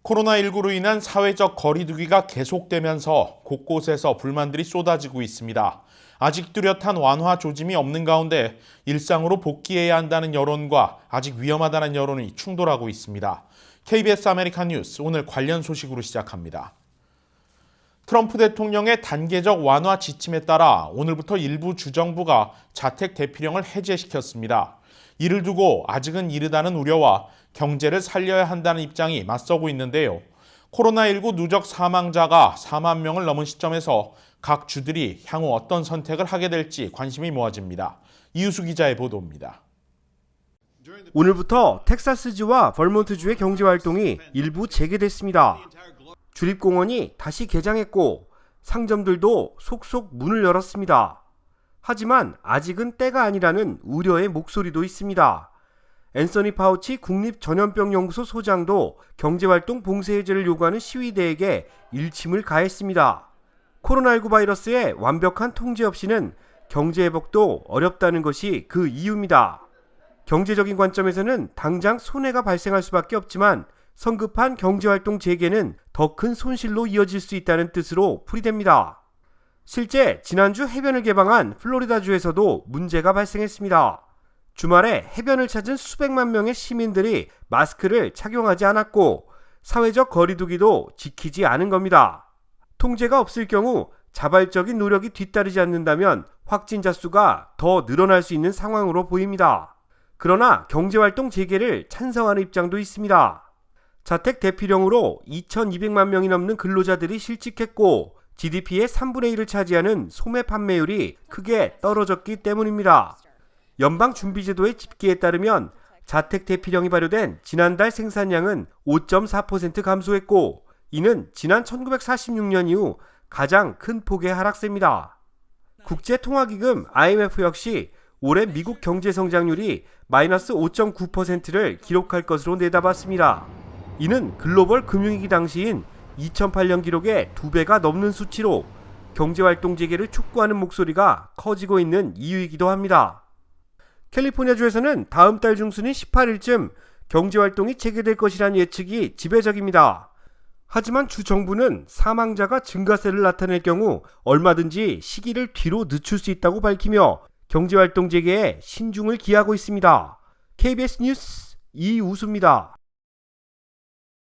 코로나19로 인한 사회적 거리두기가 계속되면서 곳곳에서 불만들이 쏟아지고 있습니다. 아직 뚜렷한 완화 조짐이 없는 가운데 일상으로 복귀해야 한다는 여론과 아직 위험하다는 여론이 충돌하고 있습니다. KBS 아메리칸 뉴스 오늘 관련 소식으로 시작합니다. 트럼프 대통령의 단계적 완화 지침에 따라 오늘부터 일부 주정부가 자택 대피령을 해제시켰습니다. 이를 두고 아직은 이르다는 우려와 경제를 살려야 한다는 입장이 맞서고 있는데요. 코로나19 누적 사망자가 4만 명을 넘은 시점에서 각 주들이 향후 어떤 선택을 하게 될지 관심이 모아집니다. 이유수 기자의 보도입니다. 오늘부터 텍사스주와 벌몬트주의 경제활동이 일부 재개됐습니다. 주립공원이 다시 개장했고 상점들도 속속 문을 열었습니다. 하지만 아직은 때가 아니라는 우려의 목소리도 있습니다. 앤서니 파우치 국립전염병연구소 소장도 경제활동 봉쇄 해제를 요구하는 시위대에게 일침을 가했습니다. 코로나19 바이러스의 완벽한 통제 없이는 경제 회복도 어렵다는 것이 그 이유입니다. 경제적인 관점에서는 당장 손해가 발생할 수밖에 없지만 성급한 경제활동 재개는 더 큰 손실로 이어질 수 있다는 뜻으로 풀이됩니다. 실제 지난주 해변을 개방한 플로리다주에서도 문제가 발생했습니다. 주말에 해변을 찾은 수백만 명의 시민들이 마스크를 착용하지 않았고 사회적 거리두기도 지키지 않은 겁니다. 통제가 없을 경우 자발적인 노력이 뒤따르지 않는다면 확진자 수가 더 늘어날 수 있는 상황으로 보입니다. 그러나 경제활동 재개를 찬성하는 입장도 있습니다. 자택 대피령으로 2,200만 명이 넘는 근로자들이 실직했고 GDP의 3분의 1을 차지하는 소매 판매율이 크게 떨어졌기 때문입니다. 연방준비제도의 집계에 따르면 자택 대피령이 발효된 지난달 생산량은 5.4% 감소했고 이는 지난 1946년 이후 가장 큰 폭의 하락세입니다. 국제통화기금 IMF 역시 올해 미국 경제 성장률이 마이너스 5.9%를 기록할 것으로 내다봤습니다. 이는 글로벌 금융위기 당시인 2008년 기록의 2배가 넘는 수치로 경제활동 재개를 촉구하는 목소리가 커지고 있는 이유이기도 합니다. 캘리포니아주에서는 다음 달 중순인 18일쯤 경제활동이 재개될 것이라는 예측이 지배적입니다. 하지만 주 정부는 사망자가 증가세를 나타낼 경우 얼마든지 시기를 뒤로 늦출 수 있다고 밝히며 경제활동 재개에 신중을 기하고 있습니다. KBS 뉴스 이우수입니다.